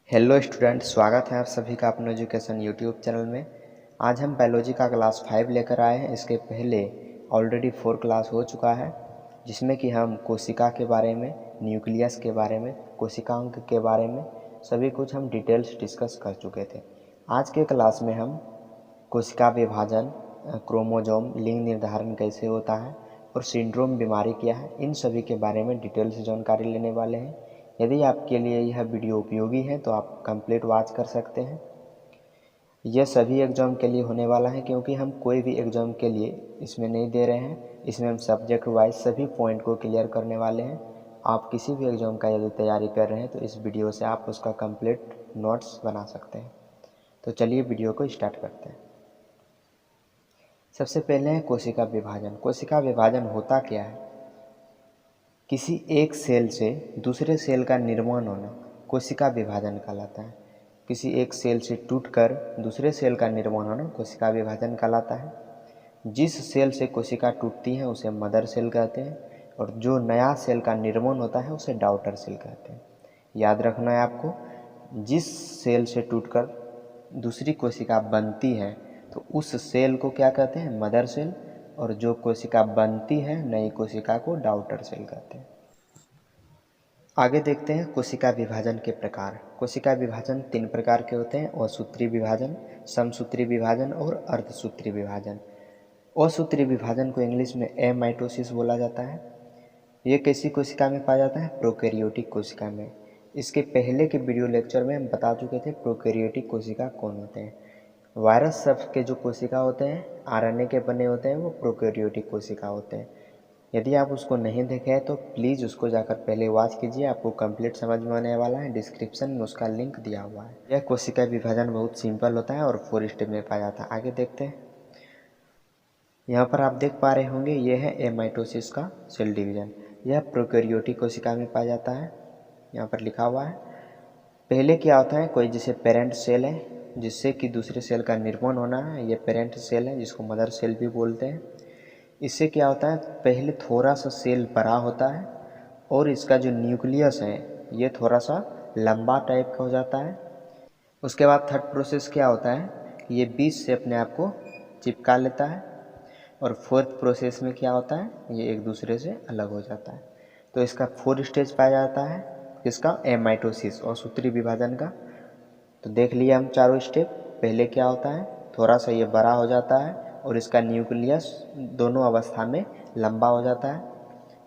Hello student, स्वागत है आप सभी का अपने एजुकेशन यूट्यूब चैनल में। आज हम बायोलॉजी का क्लास 5 लेकर आए हैं। इसके पहले ऑलरेडी 4 क्लास हो चुका है, जिसमें कि हम कोशिका के बारे में, न्यूक्लियस के बारे में, कोशिकांग के बारे में सभी कुछ हम डिटेल्स डिस्कस कर चुके थे। आज के क्लास में हम कोशिका विभाजन, क्रोमोजोम, लिंग निर्धारण कैसे होता है और सिंड्रोम बीमारी क्या है, इन सभी के बारे में डिटेल्स जानकारी लेने वाले हैं। यदि आपके लिए यह वीडियो उपयोगी है तो आप कंप्लीट वॉच कर सकते हैं। यह सभी एग्ज़ाम के लिए होने वाला है, क्योंकि हम कोई भी एग्ज़ाम के लिए इसमें नहीं दे रहे हैं। इसमें हम सब्जेक्ट वाइज सभी पॉइंट को क्लियर करने वाले हैं। आप किसी भी एग्ज़ाम का यदि तैयारी कर रहे हैं तो इस वीडियो से आप उसका कंप्लीट नोट्स बना सकते हैं। तो चलिए वीडियो को स्टार्ट करते हैं। सबसे पहले है कोशिका विभाजन। कोशिका विभाजन होता क्या है? किसी एक सेल से दूसरे सेल का निर्माण होना कोशिका विभाजन कहलाता है। किसी एक सेल से टूटकर दूसरे सेल का निर्माण होना कोशिका विभाजन कहलाता है। जिस सेल से कोशिका टूटती है उसे मदर सेल कहते हैं, और जो नया सेल का निर्माण होता है उसे डॉटर सेल कहते हैं। याद रखना है आपको, जिस सेल से टूटकर दूसरी कोशिका बनती है तो उस सेल को क्या कहते हैं? Mother cell. और जो कोशिका बनती है नई कोशिका को डॉटर सेल कहते हैं। आगे देखते हैं कोशिका विभाजन के प्रकार। कोशिका विभाजन 3 प्रकार के होते हैं: असूत्री विभाजन, समसूत्री विभाजन और अर्धसूत्री विभाजन। असूत्री विभाजन को इंग्लिश में एमाइटोसिस बोला जाता है। ये कैसी कोशिका में पाया जाता है? प्रोकैरियोटिक कोशिका में। इसके पहले के वीडियो लेक्चर में हम बता चुके थे प्रोकैरियोटिक कोशिका कौन होते हैं। वायरस सब के जो कोशिका होते हैं, आरएनए के बने होते हैं, वो प्रोकैरियोटिक कोशिका होते हैं। यदि आप उसको नहीं देखे हैं तो प्लीज़ उसको जाकर पहले वॉच कीजिए, आपको कंप्लीट समझ में आने वाला है। डिस्क्रिप्शन में उसका लिंक दिया हुआ है। यह कोशिका विभाजन बहुत सिंपल होता है और 4 स्टेप में पाया जाता है। आगे देखते हैं। यहाँ पर आप देख पा रहे होंगे, यह है एमाइटोसिस का सेल डिवीजन। यह प्रोकैरियोटिक कोशिका में पाया जाता है। यहाँ पर लिखा हुआ है। पहले क्या होता है, कोई जैसे पेरेंट सेल है जिससे कि दूसरे सेल का निर्माण होना है, ये पेरेंट सेल है जिसको मदर सेल भी बोलते हैं। इससे क्या होता है, पहले थोड़ा सा सेल बड़ा होता है और इसका जो न्यूक्लियस है ये थोड़ा सा लंबा टाइप का हो जाता है। उसके बाद थर्ड प्रोसेस क्या होता है, ये बीच से अपने आप को चिपका लेता है। और फोर्थ प्रोसेस में क्या होता है, ये एक दूसरे से अलग हो जाता है। तो इसका 4 स्टेज पाया जाता है, इसका एमाइटोसिस और सूत्री विभाजन का। तो देख लिया हम चारों स्टेप। पहले क्या होता है, थोड़ा सा ये बड़ा हो जाता है और इसका न्यूक्लियस दोनों अवस्था में लंबा हो जाता है।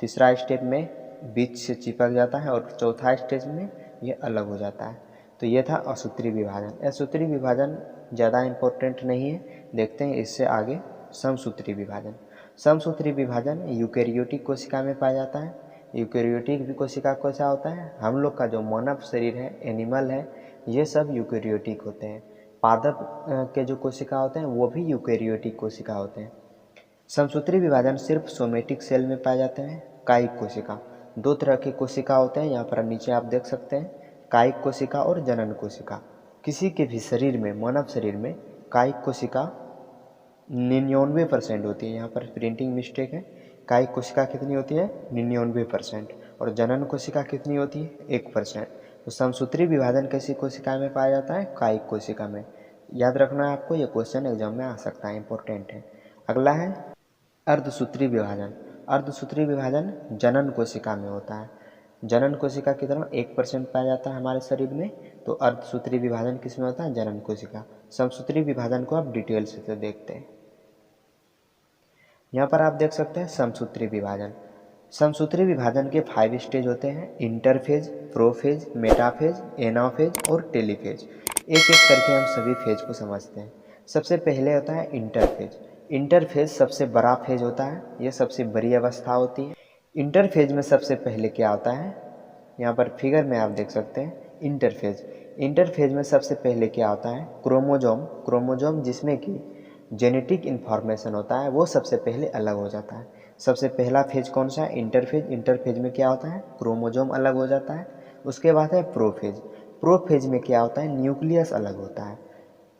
तीसरा स्टेप में बीच से चिपक जाता है और चौथा स्टेज में ये अलग हो जाता है। तो ये था असूत्री विभाजन। असूत्री विभाजन ज़्यादा इम्पोर्टेंट नहीं है, देखते हैं इससे आगे समसूत्री विभाजन। समसूत्री विभाजन यूकेरियोटिक कोशिका में पाया जाता है। यूकेरियोटिक भी कोशिका कैसा होता है, हम लोग का जो मानव शरीर है, एनिमल है, ये सब यूकेरियोटिक होते हैं। पादप के जो कोशिका होते हैं वो भी यूकेरियोटिक कोशिका होते हैं। समसूत्री विभाजन सिर्फ सोमेटिक सेल में पाए जाते हैं। कायिक कोशिका, 2 तरह के कोशिका होते हैं, यहाँ पर नीचे आप देख सकते हैं, कायिक कोशिका और जनन कोशिका। किसी के भी शरीर में, मानव शरीर में कायिक कोशिका 99% होती है। यहाँ पर प्रिंटिंग मिस्टेक है। कायिक कोशिका कितनी होती है? 99%। और जनन कोशिका कितनी होती है? 1%। तो समसूत्री विभाजन कैसी कोशिका में पाया जाता है? कायिक कोशिका में। याद रखना है आपको, ये क्वेश्चन एग्जाम में आ सकता है, इंपॉर्टेंट है। अगला है अर्धसूत्री विभाजन। अर्धसूत्री विभाजन जनन कोशिका में होता है। जनन कोशिका की तरह 1% पाया जाता है हमारे शरीर में। तो अर्धसूत्री विभाजन किस में होता है? जनन कोशिका। समसूत्री विभाजन को आप डिटेल से देखते हैं। यहाँ पर आप देख सकते हैं समसूत्री विभाजन। समसूत्री विभाजन के 5 स्टेज होते हैं: इंटरफेज, प्रोफेज, मेटाफेज, एनाफेज और टेलीफेज। एक एक करके हम सभी फेज को समझते हैं। सबसे पहले होता है इंटरफेज। इंटरफेज सबसे बड़ा फेज होता है, यह सबसे बड़ी अवस्था होती है। इंटरफेज में सबसे पहले क्या होता है, यहाँ पर फिगर में आप देख सकते हैं इंटरफेज। इंटरफेज में सबसे पहले क्या होता है, क्रोमोजोम। क्रोमोजोम जिसमें कि जेनेटिक इन्फॉर्मेशन होता है वो सबसे पहले अलग हो जाता है। सबसे पहला फेज कौन सा है? इंटरफेज। इंटरफेज में क्या होता है, क्रोमोजोम अलग हो जाता है। उसके बाद है प्रोफेज। प्रोफेज में क्या होता है, न्यूक्लियस अलग होता है।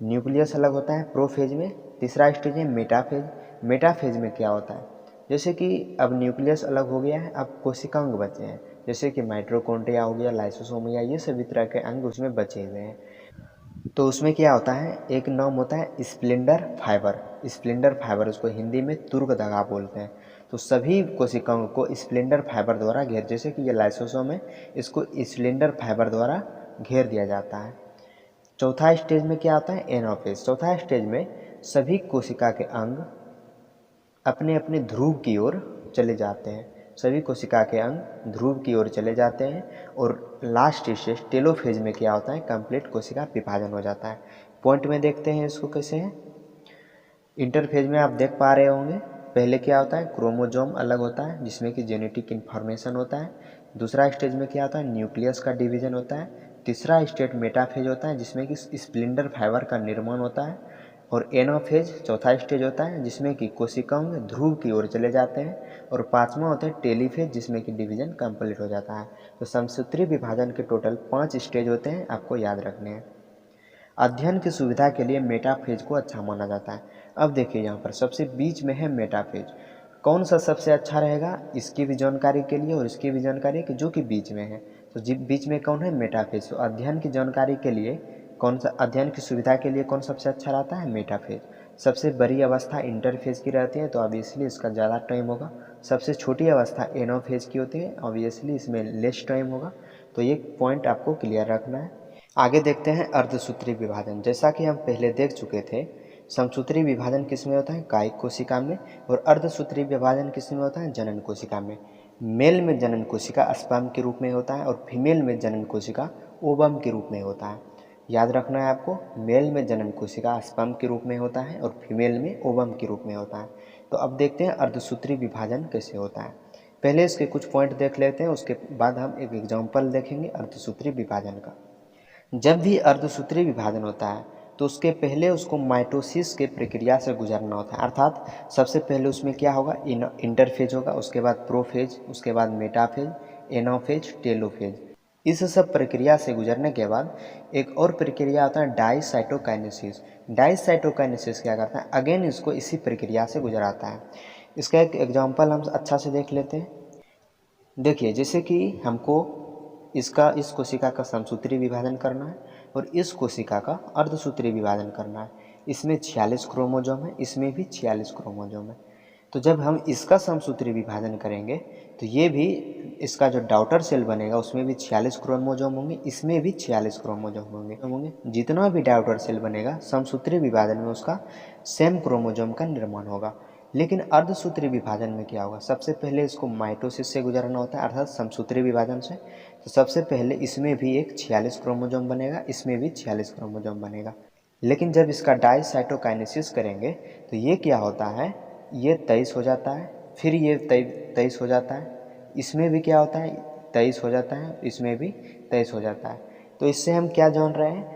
न्यूक्लियस अलग होता है प्रोफेज में। तीसरा स्टेज है मेटाफेज। मेटाफेज में क्या होता है, जैसे कि अब न्यूक्लियस अलग हो गया है, अब कोशिकांग बचे हैं, जैसे कि माइटोकॉन्ड्रिया हो गया, लाइसोसोम या ये सभी तरह के अंग उसमें बचे हुए हैं। तो उसमें क्या होता है, एक नाम होता है स्प्लेंडर फाइबर। स्प्लेंडर फाइबर उसको हिंदी में तुर्क धागा बोलते हैं। तो सभी कोशिकाओं को स्प्लेंडर फाइबर द्वारा घेर, जैसे कि ये लाइसोसोम है, इसको स्प्लेंडर फाइबर द्वारा घेर दिया जाता है। चौथा स्टेज में क्या होता है, एनाफेज। चौथा स्टेज में सभी कोशिका के अंग अपने अपने ध्रुव की ओर चले जाते हैं। सभी कोशिका के अंग ध्रुव की ओर चले जाते हैं और लास्ट स्टेज टेलोफेज में क्या होता है, कंप्लीट कोशिका विभाजन हो जाता है। पॉइंट में देखते हैं इसको कैसे है। इंटरफेज में आप देख पा रहे होंगे, पहले क्या होता है, क्रोमोजोम अलग होता है जिसमें कि जेनेटिक इन्फॉर्मेशन होता है। दूसरा स्टेज में क्या होता है, न्यूक्लियस का डिवीजन होता है। तीसरा स्टेज मेटाफेज होता है जिसमें कि स्प्लिंडर फाइबर का निर्माण होता है। और एनाफेज चौथा स्टेज होता है जिसमें कि कोशिकाओं ध्रुव की ओर चले जाते हैं। और पांचवा होता है टेलीफेज जिसमें कि डिवीजन कंप्लीट हो जाता है। तो समसूत्री विभाजन के टोटल 5 स्टेज होते हैं, आपको याद रखने हैं। अध्ययन की सुविधा के लिए मेटाफेज को अच्छा माना जाता है। अब देखिए यहाँ पर सबसे बीच में है मेटाफेज। कौन सा सबसे अच्छा रहेगा, इसकी भी जानकारी के लिए और इसकी भी जानकारी कि जो कि बीच में है। तो जी बीच में कौन है, मेटाफेज। तो अध्ययन की जानकारी के लिए कौन सा, अध्ययन की सुविधा के लिए कौन सबसे अच्छा रहता है, मेटाफेज। सबसे बड़ी अवस्था इंटरफेज की रहती है तो ऑब्वियसली इसका ज़्यादा टाइम होगा। सबसे छोटी अवस्था एनाफेज की होती है, ऑब्वियसली इसमें लेस टाइम होगा। तो ये पॉइंट आपको क्लियर रखना है। आगे देखते हैं अर्धसूत्री विभाजन। जैसा कि हम पहले देख चुके थे, समसूत्री विभाजन किस में होता है, कायिक कोशिका में। और अर्धसूत्री विभाजन किस में होता है, जनन कोशिका में। मेल में जनन कोशिका स्पर्म के रूप में होता है और फीमेल में जनन कोशिका ओवम के रूप में होता है। याद रखना है आपको, मेल में जनन कोशिका स्पर्म के रूप में होता है और फीमेल में ओवम के रूप में होता है। तो अब देखते हैं अर्धसूत्री विभाजन कैसे होता है। पहले इसके कुछ पॉइंट देख लेते हैं, उसके बाद हम एक एग्जाम्पल देखेंगे अर्धसूत्री विभाजन का। जब भी अर्धसूत्री विभाजन होता है तो उसके पहले उसको माइटोसिस के प्रक्रिया से गुजरना होता है। अर्थात सबसे पहले उसमें क्या होगा, इंटरफेज होगा, उसके बाद प्रोफेज, उसके बाद मेटाफेज, एनाफेज, टेलोफेज। इस सब प्रक्रिया से गुजरने के बाद एक और प्रक्रिया होता है डाईसाइटोकाइनेसिस। डाईसाइटोकाइनेसिस क्या करता है, अगेन इसको इसी प्रक्रिया से गुजराता है। इसका एक एग्जाम्पल हम अच्छा से देख लेते हैं। देखिए, जैसे कि हमको इस कोशिका का समसूत्री विभाजन करना है और इस कोशिका का अर्धसूत्री विभाजन करना है। इसमें 46 क्रोमोजोम है, इसमें भी 46 क्रोमोजोम है। तो जब हम इसका समसूत्री विभाजन करेंगे तो ये भी, इसका जो डॉटर सेल बनेगा उसमें भी 46 क्रोमोजोम होंगे, इसमें भी 46 क्रोमोजोम होंगे। जितना भी डॉटर सेल बनेगा समसूत्री विभाजन में उसका सेम क्रोमोजोम का निर्माण होगा। लेकिन अर्धसूत्री विभाजन में क्या होगा, सबसे पहले इसको माइटोसिस से गुजरना होता है, अर्थात समसूत्री विभाजन से। तो सबसे पहले इसमें भी एक 46 क्रोमोजोम बनेगा, इसमें भी 46 क्रोमोजोम बनेगा। लेकिन जब इसका डाईसाइटोकाइनेसिस करेंगे तो ये क्या होता है, ये 23 हो जाता है, फिर ये 23 हो जाता है, इसमें भी क्या होता है, 23 हो जाता है, इसमें भी 23 हो जाता है। तो इससे हम क्या जान रहे हैं,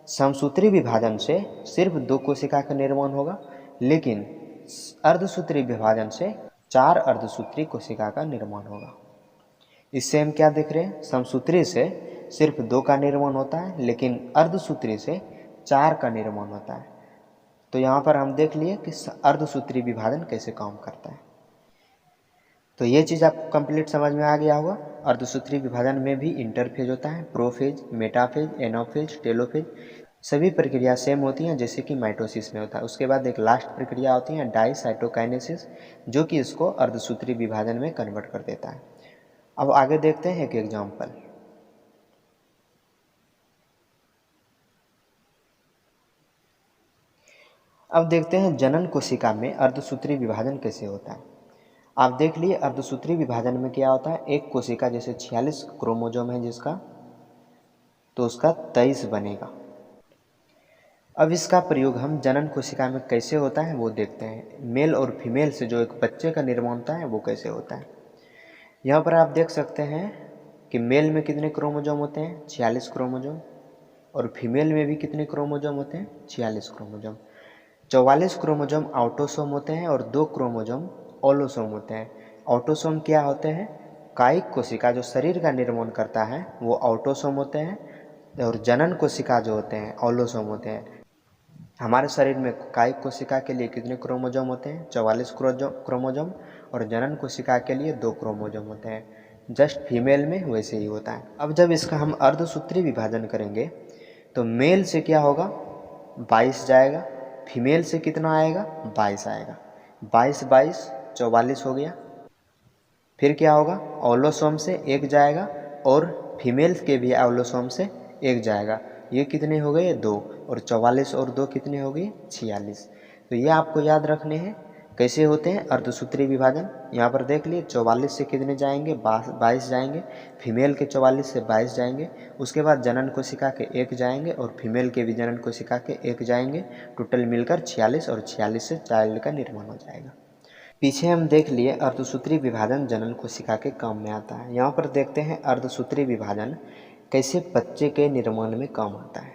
समसूत्री विभाजन से सिर्फ 2 कोशिका का निर्माण होगा, लेकिन अर्धसूत्री विभाजन से 4 अर्धसूत्री कोशिका का निर्माण होगा। इससे हम क्या देख रहे हैं, समसूत्री से सिर्फ 2 का निर्माण होता है, लेकिन अर्धसूत्री से 4 का निर्माण होता है। तो यहाँ पर हम देख लिए कि अर्धसूत्री विभाजन कैसे काम करता है। तो ये चीज़ आपको कंप्लीट समझ में आ गया होगा। अर्धसूत्री विभाजन में भी इंटरफेज होता है, प्रोफेज, मेटाफेज, एनाफेज, टेलोफेज। सभी प्रक्रिया सेम होती हैं जैसे कि माइटोसिस में होता है। उसके बाद एक लास्ट प्रक्रिया होती है डाईसाइटोकाइनेसिस, जो कि इसको अर्धसूत्री विभाजन में कन्वर्ट कर देता है। अब आगे देखते हैं एक एग्जाम्पल। अब देखते हैं जनन कोशिका में अर्धसूत्री विभाजन कैसे होता है। आप देख लिए अर्धसूत्री विभाजन में क्या होता है, एक कोशिका जैसे 46 क्रोमोजोम है जिसका, तो उसका 23 बनेगा। अब इसका प्रयोग हम जनन कोशिका में कैसे होता है वो देखते हैं। मेल और फीमेल से जो एक बच्चे का निर्माण होता है वो कैसे होता है। यहाँ पर आप देख सकते हैं कि मेल में कितने क्रोमोजोम होते हैं, 46 क्रोमोजोम। और फीमेल में भी कितने क्रोमोजोम होते हैं, 46 क्रोमोजोम। 44 क्रोमोजोम ऑटोसोम होते हैं और 2 क्रोमोजोम ऑलोसोम होते हैं। ऑटोसोम क्या होते हैं, कायिक कोशिका जो शरीर का निर्माण करता है वो ऑटोसोम होते हैं, और जनन कोशिका जो होते हैं ऑलोसोम होते हैं। हमारे शरीर में कायिक कोशिका के लिए कितने क्रोमोजोम होते हैं, 44 क्रोमोजोम। और जनन कोशिका के लिए 2 क्रोमोजोम होते हैं। जस्ट फीमेल में वैसे ही होता है। अब जब इसका हम अर्धसूत्री विभाजन करेंगे तो मेल से क्या होगा 22 जाएगा, फीमेल से कितना आएगा 22 आएगा, 22 22 44 हो गया। फिर क्या होगा ऑलोसोम से 1 जाएगा और फीमेल के भी ऑलोसोम से 1 जाएगा, ये कितने हो गए 2, और 44 और 2 कितने हो गए 46। तो ये आपको याद रखने हैं कैसे होते हैं अर्धसूत्री विभाजन। यहाँ पर देख लिए 44 से कितने जाएंगे 22 जाएंगे, फीमेल के 44 से 22 जाएंगे, उसके बाद जनन कोशिका के 1 जाएंगे और फीमेल के भी जनन कोशिका के 1 जाएंगे, टोटल मिलकर 46 और 46 से चाइल्ड का निर्माण हो जाएगा। पीछे हम देख लिए अर्धसूत्री विभाजन जनन कोशिका के काम में आता है। यहाँ पर देखते हैं अर्धसूत्री विभाजन कैसे बच्चे के निर्माण में काम आता है।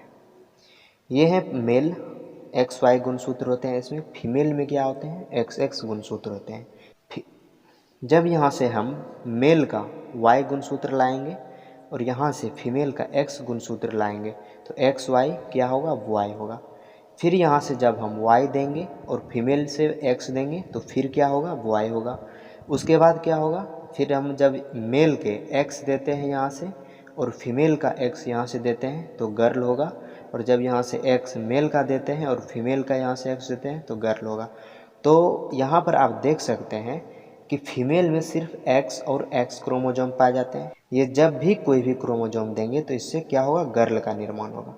ये है मेल XY गुणसूत्र होते हैं, इसमें फीमेल में क्या होते हैं XX गुणसूत्र होते हैं। जब यहाँ से हम मेल का Y गुणसूत्र लाएंगे और यहाँ से फीमेल का X गुणसूत्र लाएंगे तो XY क्या होगा Y होगा। फिर यहाँ से जब हम Y देंगे और फीमेल से X देंगे तो फिर क्या होगा Y होगा। उसके बाद क्या होगा फिर हम जब मेल के X देते हैं यहाँ से और फीमेल का X यहाँ से देते हैं तो गर्ल होगा, और जब यहाँ से X मेल का देते हैं और फीमेल का यहाँ से X देते हैं तो गर्ल होगा। तो यहाँ पर आप देख सकते हैं कि फीमेल में सिर्फ X और X क्रोमोजोम पाए जाते हैं। ये जब भी कोई भी क्रोमोजोम देंगे तो इससे क्या होगा गर्ल का निर्माण होगा।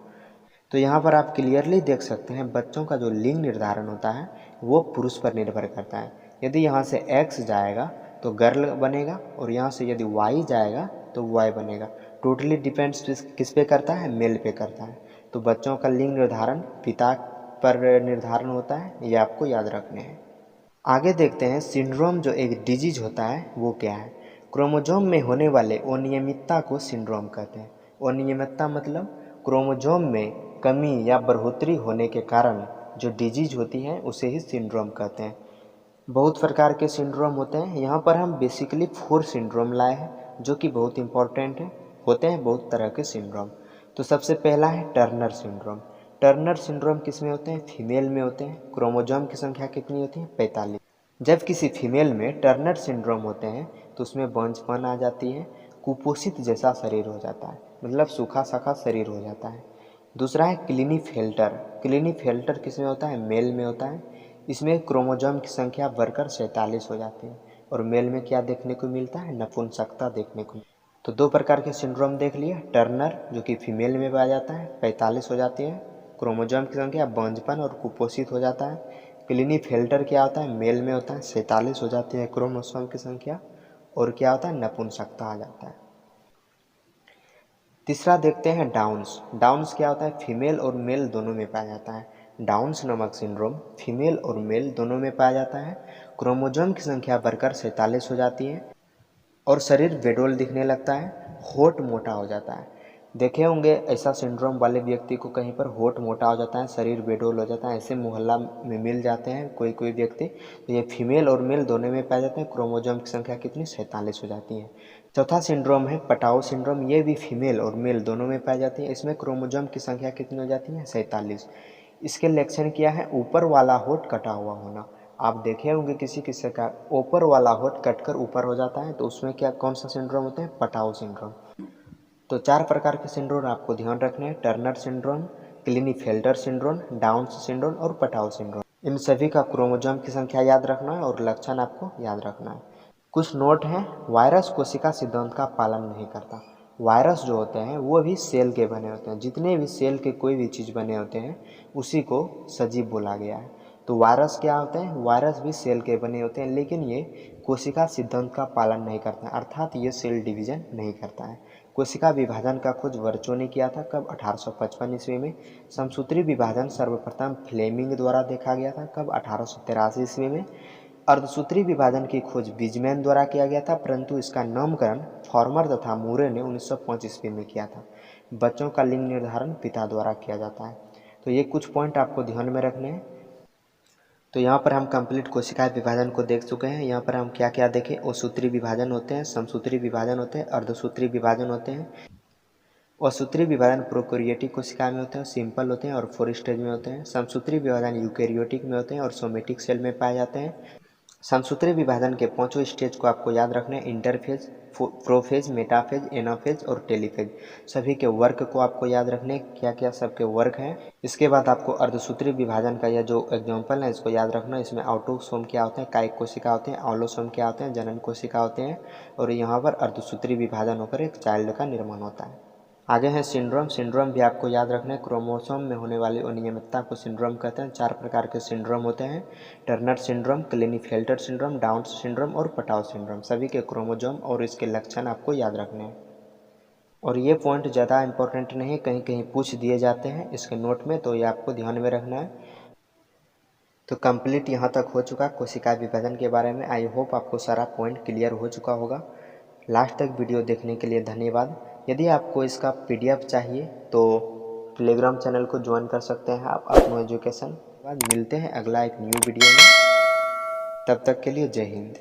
तो यहाँ पर आप क्लियरली देख सकते हैं बच्चों का जो लिंग निर्धारण होता है वो पुरुष पर निर्भर करता है। यदि यहाँ से X जाएगा तो गर्ल बनेगा और यहाँ से यदि Y जाएगा तो Y बनेगा। टोटली डिपेंड्स किस पे करता है मेल पे करता है। तो बच्चों का लिंग निर्धारण पिता पर निर्धारण होता है, ये आपको याद रखने हैं। आगे देखते हैं सिंड्रोम जो एक डिजीज होता है वो क्या है। क्रोमोजोम में होने वाले अनियमितता को सिंड्रोम कहते हैं। अनियमितता मतलब क्रोमोजोम में कमी या बढ़ोतरी होने के कारण जो डिजीज होती है उसे ही सिंड्रोम कहते हैं। बहुत प्रकार के सिंड्रोम होते हैं, यहाँ पर हम बेसिकली 4 सिंड्रोम लाए हैं जो कि बहुत इंपॉर्टेंट है। होते हैं बहुत तरह के सिंड्रोम। तो सबसे पहला है टर्नर सिंड्रोम। टर्नर सिंड्रोम किस में होते हैं फीमेल में होते हैं। क्रोमोजोम की संख्या कितनी होती है 45। जब किसी फीमेल में टर्नर सिंड्रोम होते हैं तो उसमें बांझपन आ जाती है, कुपोषित जैसा शरीर हो जाता है, मतलब सूखा साखा शरीर हो जाता है। दूसरा है क्लिनीफेल्टर। क्लिनीफेल्टर किस में होता है मेल में होता है। इसमें क्रोमोजोम की संख्या बढ़कर 47 हो जाती है और मेल में क्या देखने को मिलता है नपुंसकता देखने को। तो 2 प्रकार के सिंड्रोम देख लिए। टर्नर जो कि फीमेल में पाया जाता है 45 हो जाती है क्रोमोजोम की संख्या, बांझपन और कुपोषित हो जाता है। क्लिनीफेल्टर क्या होता है मेल में होता है 47 हो जाती है क्रोमोसोम की संख्या और क्या होता है नपुंसकता आ जाता है। तीसरा देखते हैं डाउन्स। डाउन्स क्या होता है फीमेल और मेल दोनों में पाया जाता है। डाउन्स नामक सिंड्रोम फीमेल और मेल दोनों में पाया जाता है। क्रोमोजोम की संख्या बढ़कर 47 हो जाती है और शरीर बेडोल दिखने लगता है, होठ मोटा हो जाता है। देखे होंगे ऐसा सिंड्रोम वाले व्यक्ति को कहीं पर होठ मोटा हो जाता है, शरीर बेडोल हो जाता है, ऐसे मोहल्ला में मिल जाते हैं कोई कोई व्यक्ति। तो ये फीमेल और मेल दोनों में पाए जाते हैं। क्रोमोजोम की संख्या कितनी 47 हो जाती है। चौथा सिंड्रोम है पटाओ सिंड्रोम। ये भी फीमेल और मेल दोनों में पाई जाती है। इसमें क्रोमोजोम की संख्या कितनी हो जाती है 47। इसके लक्षण क्या है ऊपर वाला होठ कटा हुआ होना। आप देखे होंगे किसी किसी का ऊपर वाला होठ कटकर ऊपर हो जाता है तो उसमें क्या कौन सा सिंड्रोम होता है पटाओ सिंड्रोम। तो 4 प्रकार के सिंड्रोम आपको ध्यान रखने हैं, Turner syndrome, Klinefelter syndrome, Down's syndrome और पटाओ सिंड्रोम। इन सभी का क्रोमोजोम की संख्या याद रखना है और लक्षण आपको याद रखना है। कुछ नोट हैं, वायरस कोशिका सिद्धांत का पालन नहीं करता। वायरस जो होते हैं वो भी सेल के बने होते हैं। जितने भी सेल के कोई भी चीज़ बने होते हैं उसी को सजीव बोला गया है। तो वायरस क्या होते हैं वायरस भी सेल के बने होते हैं, लेकिन ये कोशिका सिद्धांत का पालन नहीं करता है, अर्थात ये सेल डिवीजन नहीं करता है। कोशिका विभाजन का खोज वर्चो ने किया था कब 1855 ईस्वी में। समसूत्री विभाजन सर्वप्रथम फ्लेमिंग द्वारा देखा गया था कब 1883 ईस्वी में। अर्धसूत्री विभाजन की खोज बिजमैन द्वारा किया गया था, परंतु इसका नामकरण फॉर्मर तथा मूरे ने 1905 ईस्वी में किया था। बच्चों का लिंग निर्धारण पिता द्वारा किया जाता है। तो ये कुछ पॉइंट आपको ध्यान में रखने हैं। तो यहाँ पर हम कंप्लीट कोशिका विभाजन को देख चुके हैं। यहाँ पर हम क्या क्या देखें, ओसूत्री विभाजन होते हैं, समसूत्री विभाजन होते हैं, अर्धसूत्री विभाजन होते हैं। ओसूत्री विभाजन प्रोकैरियोटिक कोशिका में होते हैं, सिंपल होते हैं और 4 स्टेज में होते हैं। समसूत्री विभाजन यूकैरियोटिक में होते हैं और सोमेटिक सेल में पाए जाते हैं। समसूत्री विभाजन के पांचों स्टेज को आपको याद रखना है, इंटरफेज, प्रोफेज, मेटाफेज, एनाफेज और टेलीफेज। सभी के वर्ग को आपको याद रखने, क्या क्या सबके वर्ग हैं। इसके बाद आपको अर्धसूत्री विभाजन का यह जो एग्जाम्पल है इसको याद रखना। इसमें ऑटोसोम क्या होते हैं, कायिक कोशिका होते हैं, ऑलोसोम क्या होते हैं, जनन कोशिका होते हैं, और यहाँ पर अर्धसूत्री विभाजन होकर एक चाइल्ड का निर्माण होता है। आगे है सिंड्रोम। सिंड्रोम भी आपको याद रखना है, क्रोमोसोम में होने वाली अनियमितता को सिंड्रोम कहते हैं। 4 प्रकार के सिंड्रोम होते हैं, Turner syndrome, Klinefelter syndrome, Down syndrome और पटाव सिंड्रोम। सभी के क्रोमोसोम और इसके लक्षण आपको याद रखने हैं। और ये पॉइंट ज़्यादा इंपॉर्टेंट नहीं, कहीं कहीं पूछ दिए जाते हैं इसके नोट में, तो ये आपको ध्यान में रखना है। तो कंप्लीट यहाँ तक हो चुका कोशिका विभाजन के बारे में। आई होप आपको सारा पॉइंट क्लियर हो चुका होगा। लास्ट तक वीडियो देखने के लिए धन्यवाद। यदि आपको इसका PDF चाहिए तो टेलीग्राम चैनल को ज्वाइन कर सकते हैं आप, अपनो एजुकेशन। बाद मिलते हैं अगला एक न्यू वीडियो में, तब तक के लिए जय हिंद।